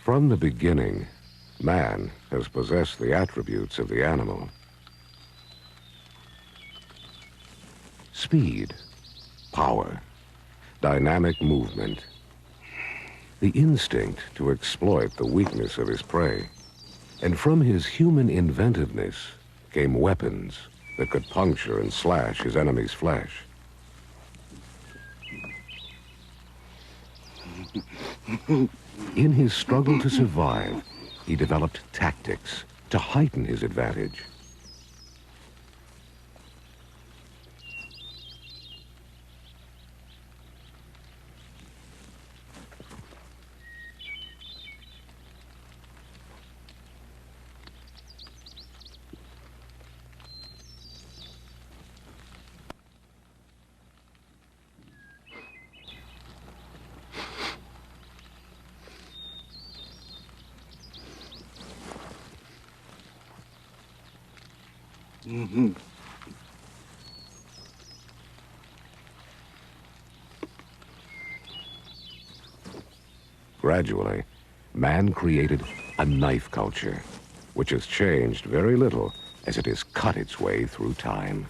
From the beginning, man has possessed the attributes of the animal. Speed, power, dynamic movement, the instinct to exploit the weakness of his prey. And from his human inventiveness came weapons that could puncture and slash his enemy's flesh. In his struggle to survive, he developed tactics to heighten his advantage. Gradually, man created a knife culture, which has changed very little as it has cut its way through time.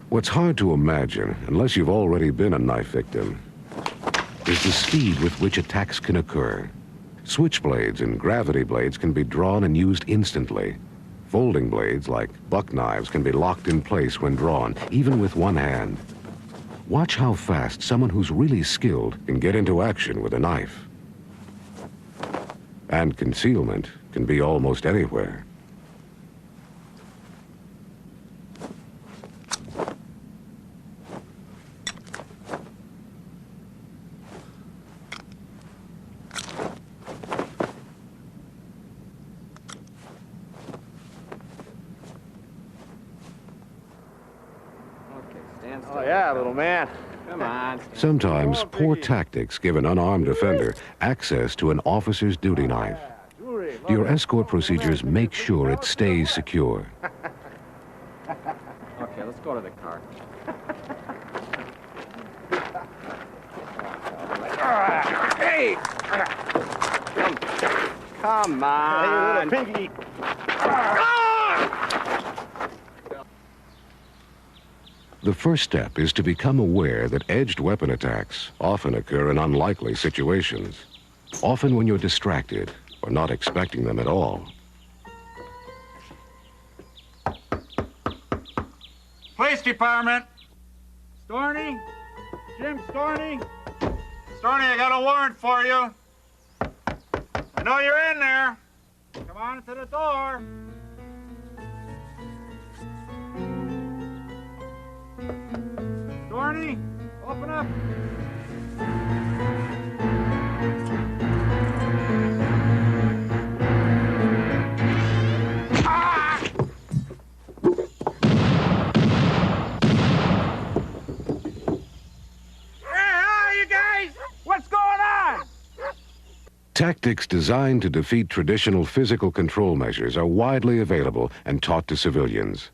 What's hard to imagine, unless you've already been a knife victim, is the speed with which attacks can occur. Switchblades and gravity blades can be drawn and used instantly. Folding blades, like buck knives, can be locked in place when drawn, even with one hand. Watch how fast someone who's really skilled can get into action with a knife. And concealment can be almost anywhere. Oh, yeah, little man. Come on. Sometimes poor tactics give an unarmed offender access to an officer's duty knife. Your escort procedures make sure it stays secure. Okay, let's go to the car. Hey! Come on. Hey, little pinky. The first step is to become aware that edged weapon attacks often occur in unlikely situations, often when you're distracted or not expecting them at all. Police department. Storney? Jim Storney? Storney, I got a warrant for you. I know you're in there. Come on to the door. Storney, open up. Ah! Where are you guys? What's going on? Tactics designed to defeat traditional physical control measures are widely available and taught to civilians.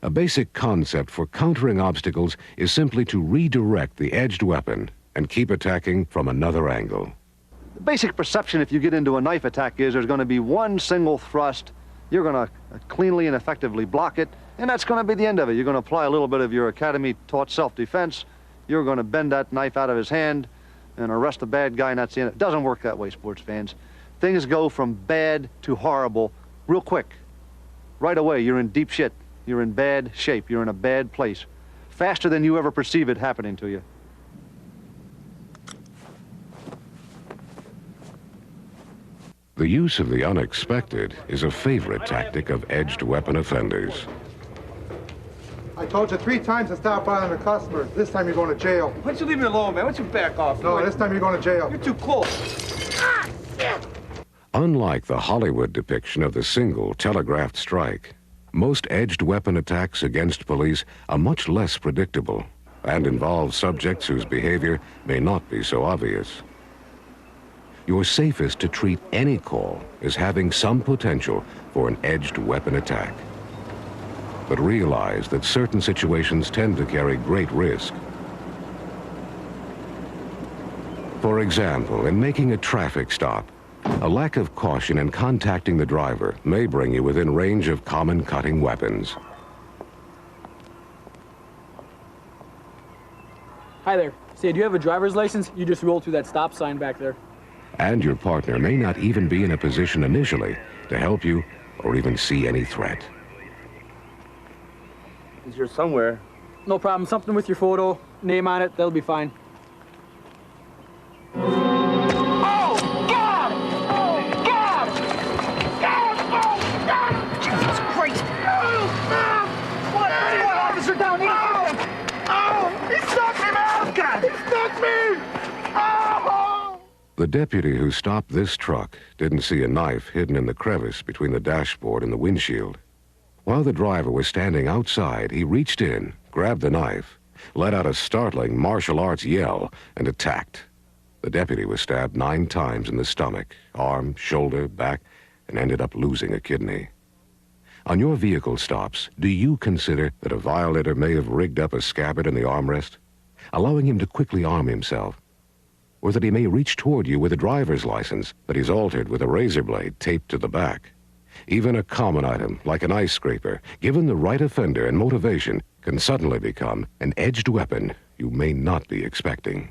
A basic concept for countering obstacles is simply to redirect the edged weapon and keep attacking from another angle. The basic perception if you get into a knife attack is there's going to be one single thrust. You're going to cleanly and effectively block it, and that's going to be the end of it. You're going to apply a little bit of your academy-taught self-defense. You're going to bend that knife out of his hand and arrest the bad guy, and that's the end. It doesn't work that way, sports fans. Things go from bad to horrible real quick. Right away, you're in deep shit. You're in bad shape. You're in a bad place. Faster than you ever perceive it happening to you. The use of the unexpected is a favorite tactic of edged weapon offenders. I told you 3 times to stop bothering the customers. This time you're going to jail. Why don't you leave me alone, man? Why don't you back off? No, this time you're going to jail. You're too close. Unlike the Hollywood depiction of the single telegraphed strike, most edged weapon attacks against police are much less predictable and involve subjects whose behavior may not be so obvious. You're safest to treat any call as having some potential for an edged weapon attack. But realize that certain situations tend to carry great risk. For example, in making a traffic stop, a lack of caution in contacting the driver may bring you within range of common cutting weapons. Hi there. Say, do you have a driver's license? You just rolled through that stop sign back there. And your partner may not even be in a position initially to help you or even see any threat. He's here somewhere. No problem. Something with your photo, name on it, that'll be fine. The deputy who stopped this truck didn't see a knife hidden in the crevice between the dashboard and the windshield. While the driver was standing outside, he reached in, grabbed the knife, let out a startling martial arts yell, and attacked. The deputy was stabbed 9 times in the stomach, arm, shoulder, back, and ended up losing a kidney. On your vehicle stops, do you consider that a violator may have rigged up a scabbard in the armrest, allowing him to quickly arm himself? Or that he may reach toward you with a driver's license that he's altered with a razor blade taped to the back? Even a common item, like an ice scraper, given the right offender and motivation, can suddenly become an edged weapon you may not be expecting.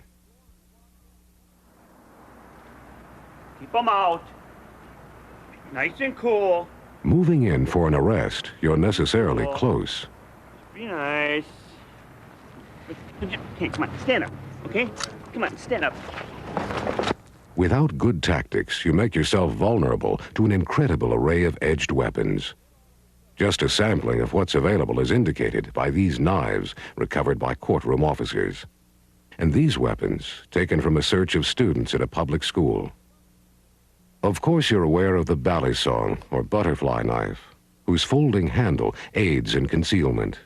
Keep them out. Nice and cool. Moving in for an arrest, you're necessarily close. Be nice. Okay, come on, stand up, okay? Come on, stand up. Without good tactics, you make yourself vulnerable to an incredible array of edged weapons. Just a sampling of what's available is indicated by these knives recovered by courtroom officers. And these weapons, taken from a search of students at a public school. Of course you're aware of the balisong, or butterfly knife, whose folding handle aids in concealment.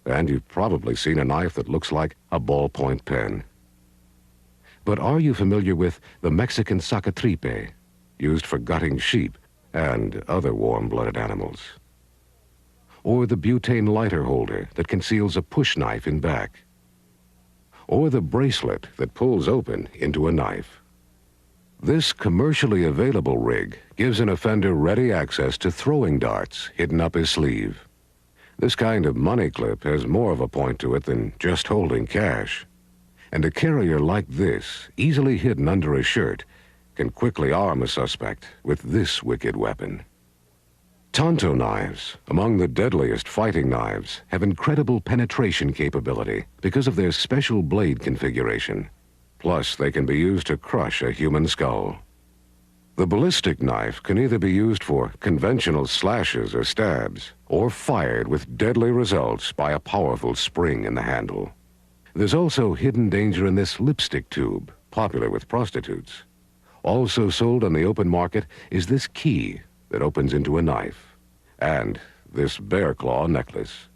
And you've probably seen a knife that looks like a ballpoint pen. But are you familiar with the Mexican sacatripe, used for gutting sheep and other warm-blooded animals? Or the butane lighter holder that conceals a push knife in back? Or the bracelet that pulls open into a knife? This commercially available rig gives an offender ready access to throwing darts hidden up his sleeve. This kind of money clip has more of a point to it than just holding cash. And a carrier like this, easily hidden under a shirt, can quickly arm a suspect with this wicked weapon. Tonto knives, among the deadliest fighting knives, have incredible penetration capability because of their special blade configuration. Plus, they can be used to crush a human skull. The ballistic knife can either be used for conventional slashes or stabs, or fired with deadly results by a powerful spring in the handle. There's also hidden danger in this lipstick tube, popular with prostitutes. Also sold on the open market is this key that opens into a knife, and this bear claw necklace.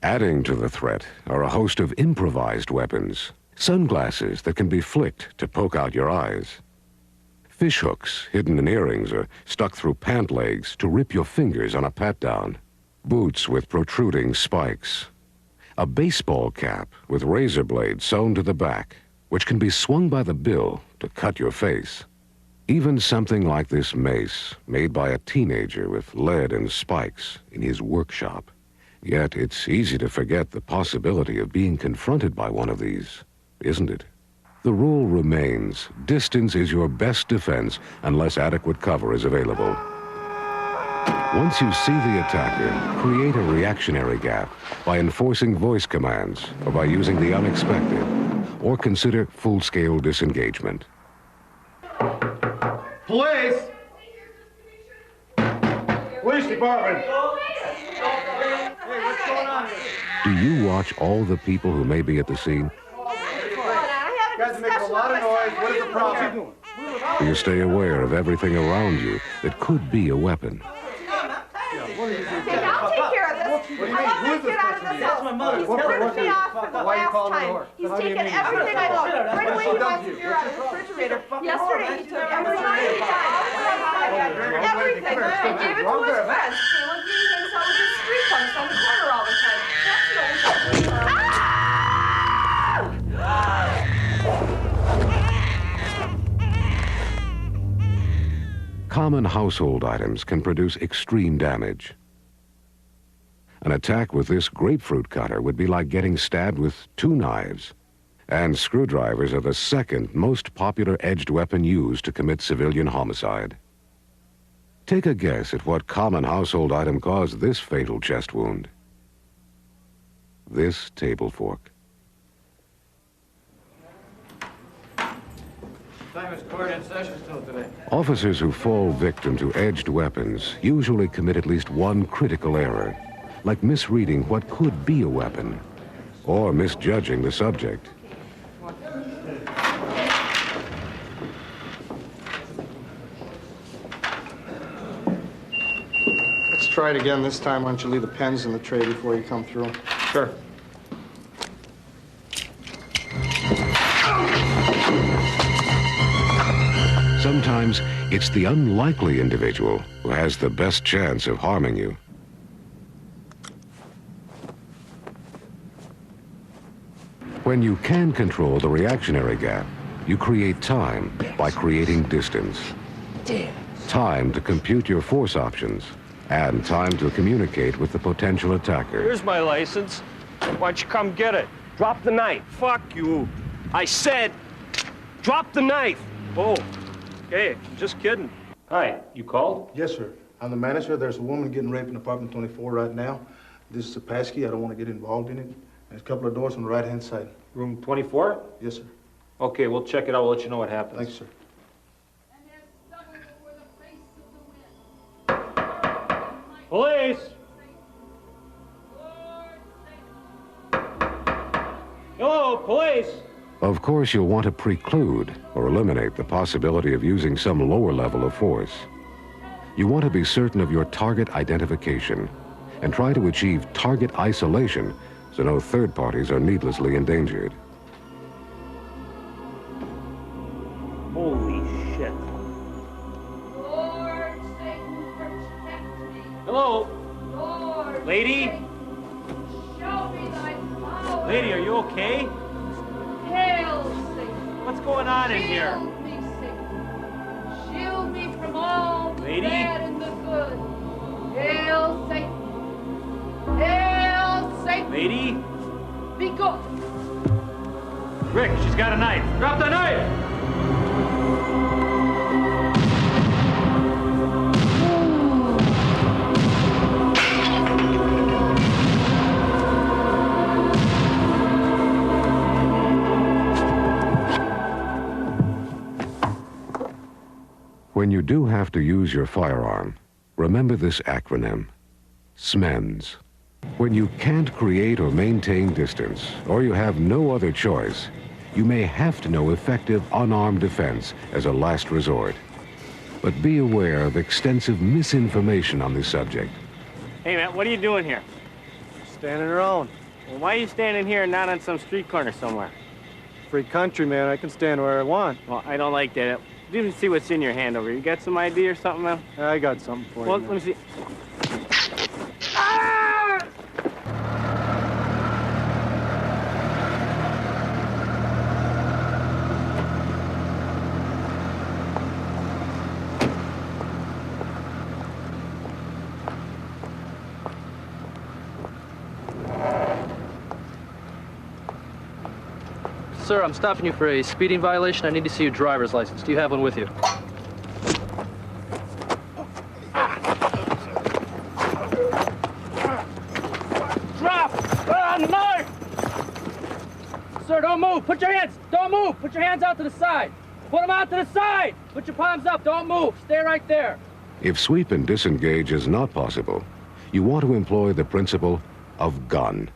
Adding to the threat are a host of improvised weapons, sunglasses that can be flicked to poke out your eyes, fish hooks hidden in earrings or stuck through pant legs to rip your fingers on a pat-down, boots with protruding spikes, a baseball cap with razor blades sewn to the back, which can be swung by the bill to cut your face. Even something like this mace, made by a teenager with lead and spikes in his workshop. Yet it's easy to forget the possibility of being confronted by one of these, isn't it? The rule remains, distance is your best defense unless adequate cover is available. Once you see the attacker, create a reactionary gap by enforcing voice commands or by using the unexpected, or consider full-scale disengagement. Police! Police department! Do you watch all the people who may be at the scene? You guys are making a lot of noise. What is the problem? Do you stay aware of everything around you that could be a weapon? Okay, I'll take care of this. What do you I mean? want Who is this this kid out of person? the cell. He's ripped me off for the Why are you last calling the time. door? He's How do you taken mean? everything I own. What Right away, she he done wants to you? beer out of the refrigerator. Yesterday, he took everything. Everything. I gave it to his friends. He hangs out with his street punks on the corner all the time. That's the old thing. Common household items can produce extreme damage. An attack with this grapefruit cutter would be like getting stabbed with 2 knives. And screwdrivers are the second most popular edged weapon used to commit civilian homicide. Take a guess at what common household item caused this fatal chest wound. This table fork. Time is court in session still today. Officers who fall victim to edged weapons usually commit at least one critical error, like misreading what could be a weapon, or misjudging the subject. Let's try it again. This time, why don't you leave the pens in the tray before you come through? Sure. Sometimes it's the unlikely individual who has the best chance of harming you. When you can control the reactionary gap, you create time by creating distance. Time to compute your force options, and time to communicate with the potential attacker. Here's my license. Why don't you come get it? Drop the knife. Fuck you. I said, drop the knife. Oh, okay, just kidding. Hi, you called? Yes, sir. I'm the manager. There's a woman getting raped in apartment 24 right now. This is a passkey. I don't want to get involved in it. There's a couple of doors on the right-hand side. Room 24? Yes, sir. Okay, we'll check it out. We'll let you know what happens. Thanks, sir. Police! Hello, police! Of course, you'll want to preclude or eliminate the possibility of using some lower level of force. You want to be certain of your target identification and try to achieve target isolation so no third parties are needlessly endangered. Holy shit. Lord, Satan, protect me. Hello? Lord, Lady? Satan, show me thy power. Lady, are you okay? Hail, Satan. What's going on in here? Shield me, Satan. Shield me from all the Lady? bad and the good. Hail, Satan. Hail, Satan. Lady? Be good. Rick, she's got a knife. Drop the knife! When you do have to use your firearm, remember this acronym, SMENS. When you can't create or maintain distance, or you have no other choice, you may have to know effective unarmed defense as a last resort. But be aware of extensive misinformation on this subject. Hey, man, what are you doing here? Standing around. Well, why are you standing here and not on some street corner somewhere? Free country, man. I can stand where I want. Well, I don't like that. Let me see what's in your hand over here. You got some ID or something, man? I got something for Well, you. let me see. Ah! Sir, I'm stopping you for a speeding violation. I need to see your driver's license. Do you have one with you? Drop! Knife! Sir, don't move. Put your hands. Don't move. Put your hands out to the side. Put them out to the side. Put your palms up. Don't move. Stay right there. If sweep and disengage is not possible, you want to employ the principle of gun.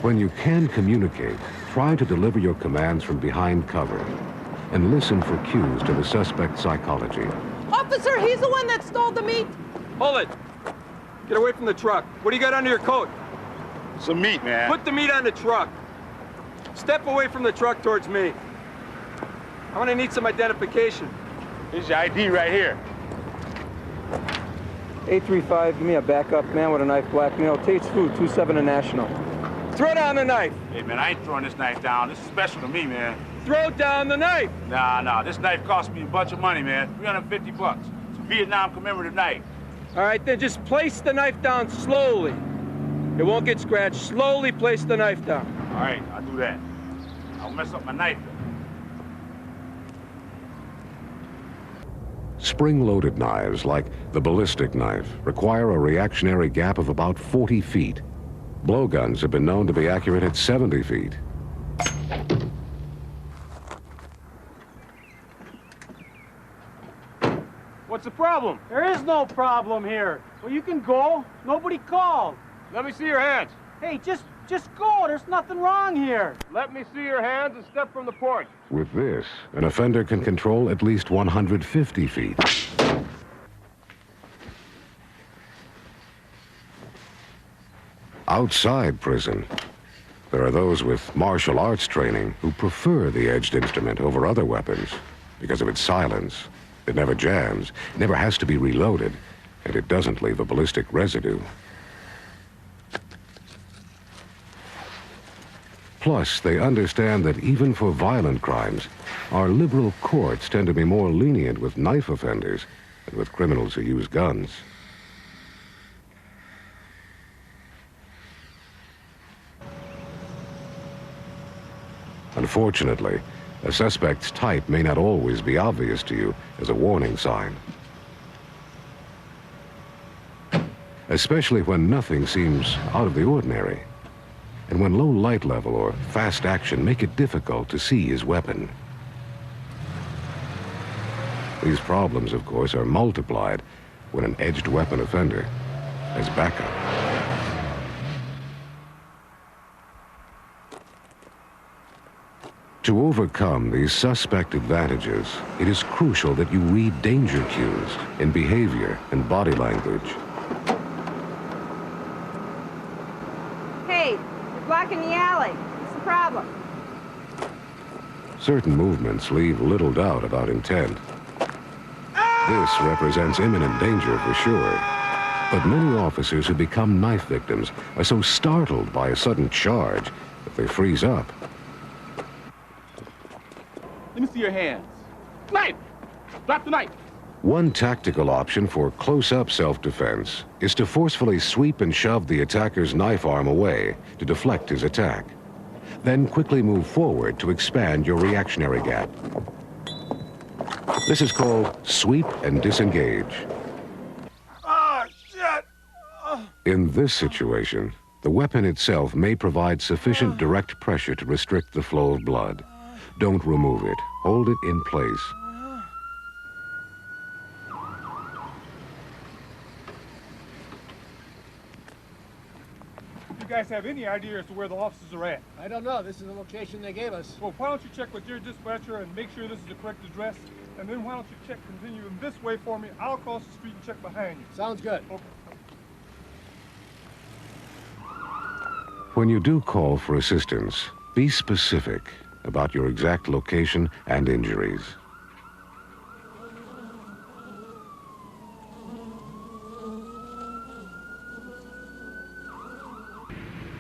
When you can communicate, try to deliver your commands from behind cover and listen for cues to the suspect's psychology. Officer, he's the one that stole the meat. Hold it. Get away from the truck. What do you got under your coat? Some meat, man. Put the meat on the truck. Step away from the truck towards me. I'm gonna need some identification. Here's your ID right here. 835, give me a backup man with a knife, black male. Tate's Food, 27 and National. Throw down the knife. Hey, man, I ain't throwing this knife down. This is special to me, man. Throw down the knife. Nah, this knife cost me a bunch of money, man. 350 bucks. It's a Vietnam commemorative knife. All right, then just place the knife down slowly. It won't get scratched. Slowly place the knife down. All right, I'll do that. I'll mess up my knife. Spring-loaded knives, like the ballistic knife, require a reactionary gap of about 40 feet. Blowguns have been known to be accurate at 70 feet. What's the problem? There is no problem here. Well, you can go. Nobody called. Let me see your hands. Hey, just go. There's nothing wrong here. Let me see your hands and step from the porch. With this, an offender can control at least 150 feet. Outside prison, there are those with martial arts training who prefer the edged instrument over other weapons because of its silence. It never jams, never has to be reloaded, and it doesn't leave a ballistic residue. Plus, they understand that even for violent crimes, our liberal courts tend to be more lenient with knife offenders than with criminals who use guns. Unfortunately, a suspect's type may not always be obvious to you as a warning sign. Especially when nothing seems out of the ordinary, and when low light level or fast action make it difficult to see his weapon. These problems, of course, are multiplied when an edged weapon offender has backup. To overcome these suspect advantages, it is crucial that you read danger cues in behavior and body language. Hey, you're blocking the alley. What's the problem? Certain movements leave little doubt about intent. This represents imminent danger for sure. But many officers who become knife victims are so startled by a sudden charge that they freeze up. Let me see your hands. Knife! Drop the knife. One tactical option for close-up self-defense is to forcefully sweep and shove the attacker's knife arm away to deflect his attack. Then quickly move forward to expand your reactionary gap. This is called sweep and disengage. Oh, shit! In this situation, the weapon itself may provide sufficient direct pressure to restrict the flow of blood. Don't remove it. Hold it in place. You guys have any idea as to where the officers are at? I don't know. This is the location they gave us. Well, why don't you check with your dispatcher and make sure this is the correct address? And then why don't you check continuing this way for me? I'll cross the street and check behind you. Sounds good. Okay. When you do call for assistance, be specific about your exact location and injuries.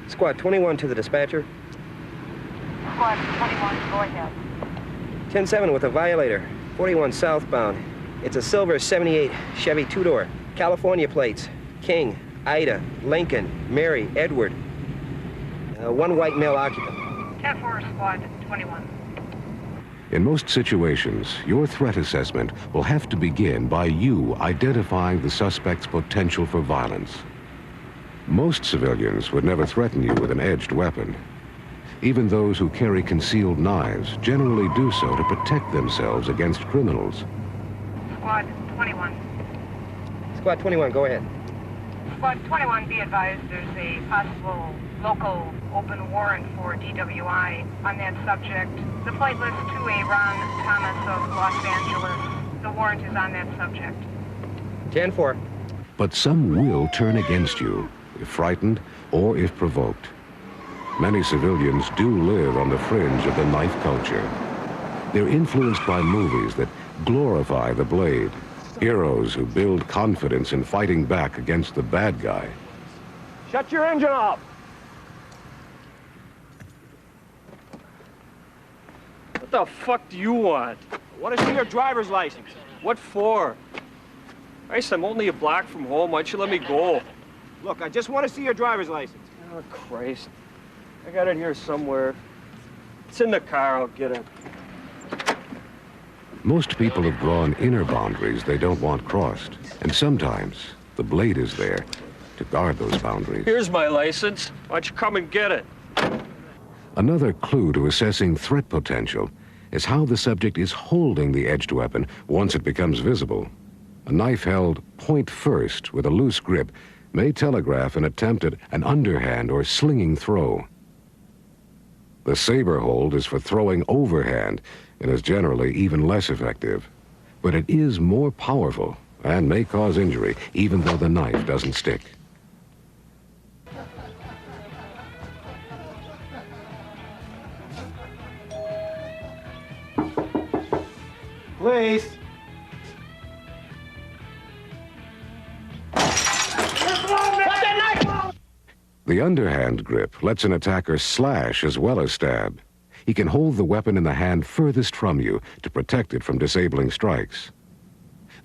Squad 21 to the dispatcher. Squad 21, go ahead. 10-7 with a violator, 41 southbound. It's a silver 78 Chevy two-door, California plates, King, Ida, Lincoln, Mary, Edward. One white male occupant. 10-4, Squad 21. In most situations, your threat assessment will have to begin by you identifying the suspect's potential for violence. Most civilians would never threaten you with an edged weapon. Even those who carry concealed knives generally do so to protect themselves against criminals. Squad 21. Squad 21, go ahead. Squad 21, be advised there's a possible local open warrant for DWI on that subject. The flight list to a Ron Thomas of Los Angeles. The warrant is on that subject. 10-4. But some will turn against you, if frightened or if provoked. Many civilians do live on the fringe of the knife culture. They're influenced by movies that glorify the blade, heroes who build confidence in fighting back against the bad guy. Shut your engine off! What the fuck do you want? I want to see your driver's license. What for? Christ, I'm only a block from home. Why don't you let me go? Look, I just want to see your driver's license. Oh, Christ. I got it here somewhere. It's in the car. I'll get it. Most people have drawn inner boundaries they don't want crossed. And sometimes the blade is there to guard those boundaries. Here's my license. Why don't you come and get it? Another clue to assessing threat potential is how the subject is holding the edged weapon once it becomes visible. A knife held point first with a loose grip may telegraph an attempt at an underhand or slinging throw. The saber hold is for throwing overhand and is generally even less effective. But it is more powerful and may cause injury even though the knife doesn't stick. Please. The underhand grip lets an attacker slash as well as stab. He can hold the weapon in the hand furthest from you to protect it from disabling strikes.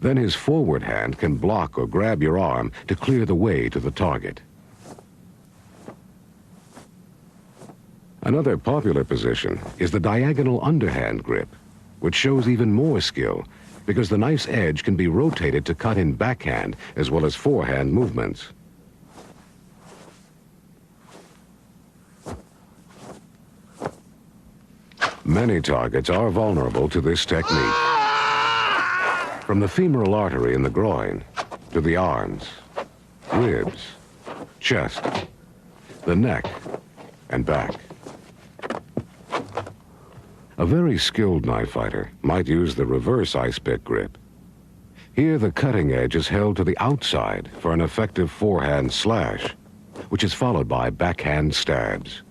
Then his forward hand can block or grab your arm to clear the way to the target. Another popular position is the diagonal underhand grip, which shows even more skill because the knife's edge can be rotated to cut in backhand as well as forehand movements. Many targets are vulnerable to this technique. From the femoral artery in the groin to the arms, ribs, chest, the neck, and back. A very skilled knife fighter might use the reverse ice pick grip. Here the cutting edge is held to the outside for an effective forehand slash, which is followed by backhand stabs.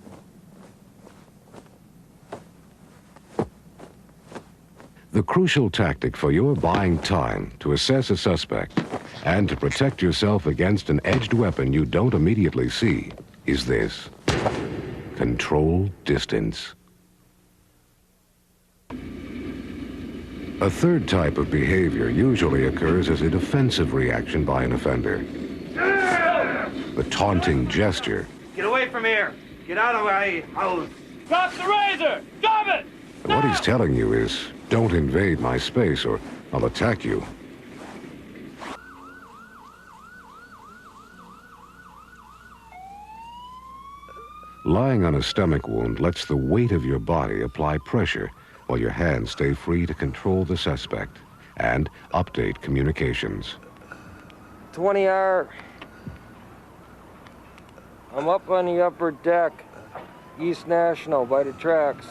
The crucial tactic for your buying time to assess a suspect and to protect yourself against an edged weapon you don't immediately see is this: control distance. A third type of behavior usually occurs as a defensive reaction by an offender. The taunting gesture. Get away from here. Get out of my house. Drop the razor! Drop it! What he's telling you is, don't invade my space or I'll attack you. Lying on a stomach wound lets the weight of your body apply pressure while your hands stay free to control the suspect and update communications. 20R. I'm up on the upper deck, East National, by the tracks.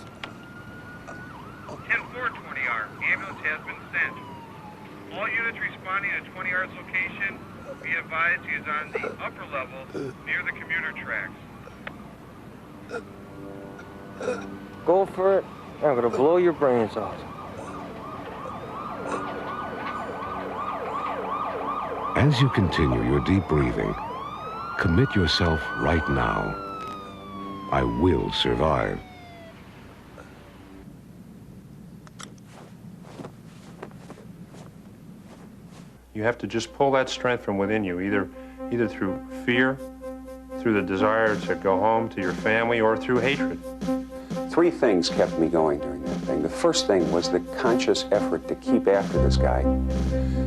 10-4, 20R. Ambulance has been sent. All units responding to 20R's location, be advised he is on the upper level near the commuter tracks. Go for it. I'm gonna blow your brains out. As you continue your deep breathing, commit yourself right now. I will survive. You have to just pull that strength from within you, either through fear, through the desire to go home to your family, or through hatred. Three things kept me going during that thing. The first thing was the conscious effort to keep after this guy.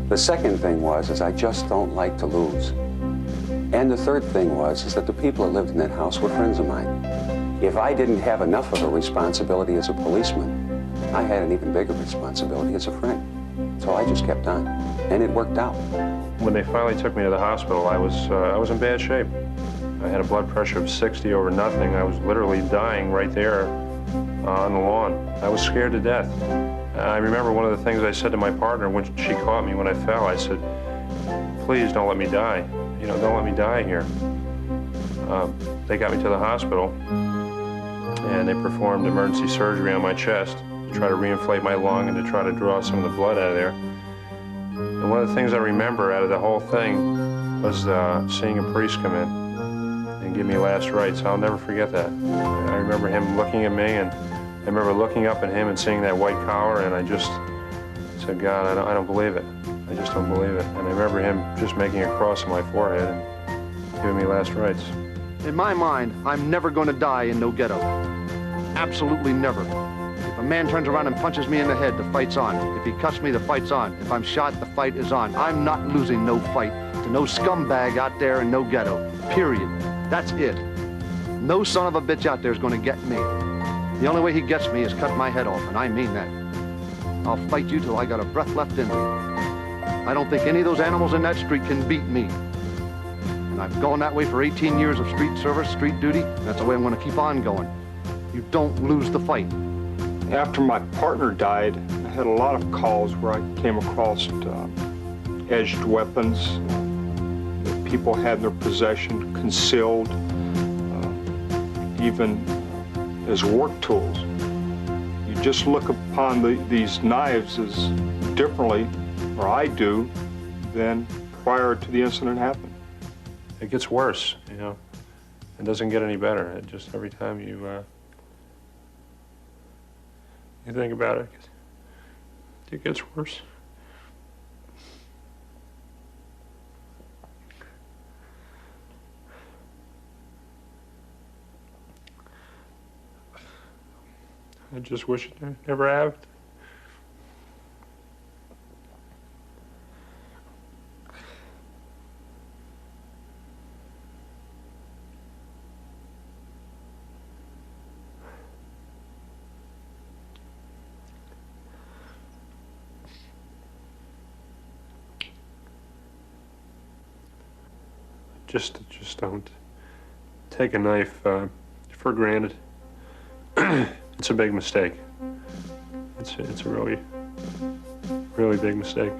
The second thing was I just don't like to lose. And the third thing was that the people that lived in that house were friends of mine. If I didn't have enough of a responsibility as a policeman, I had an even bigger responsibility as a friend. So I just kept on, and it worked out. When they finally took me to the hospital, I was in bad shape. I had a blood pressure of 60 over nothing. I was literally dying right there on the lawn. I was scared to death. I remember one of the things I said to my partner when she caught me when I fell. I said, please don't let me die. You know, don't let me die here. They got me to the hospital, and they performed emergency surgery on my chest to try to reinflate my lung and to try to draw some of the blood out of there. And one of the things I remember out of the whole thing was seeing a priest come in and give me last rites. I'll never forget that. I remember him looking at me, and I remember looking up at him and seeing that white collar, and I just said, God, I don't believe it. I just don't believe it. And I remember him just making a cross on my forehead and giving me last rites. In my mind, I'm never going to die in no ghetto. Absolutely never. If a man turns around and punches me in the head, the fight's on. If he cuts me, the fight's on. If I'm shot, the fight is on. I'm not losing no fight to no scumbag out there in no ghetto. Period. That's it. No son of a bitch out there is going to get me. The only way he gets me is cut my head off, and I mean that. I'll fight you till I got a breath left in me. I don't think any of those animals in that street can beat me. And I've gone that way for 18 years of street service, street duty, and that's the way I'm going to keep on going. You don't lose the fight. After my partner died, I had a lot of calls where I came across edged weapons that people had in their possession, concealed, even as work tools. You just look upon these knives as differently, or I do, than prior to the incident happened. It gets worse, you know. It doesn't get any better. It just, every time you think about it, it gets worse. I just wish it never happened. Just don't take a knife for granted. It's a big mistake. It's a really, really big mistake.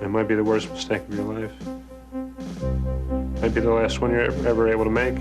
It might be the worst mistake of your life. Might be the last one you're ever able to make.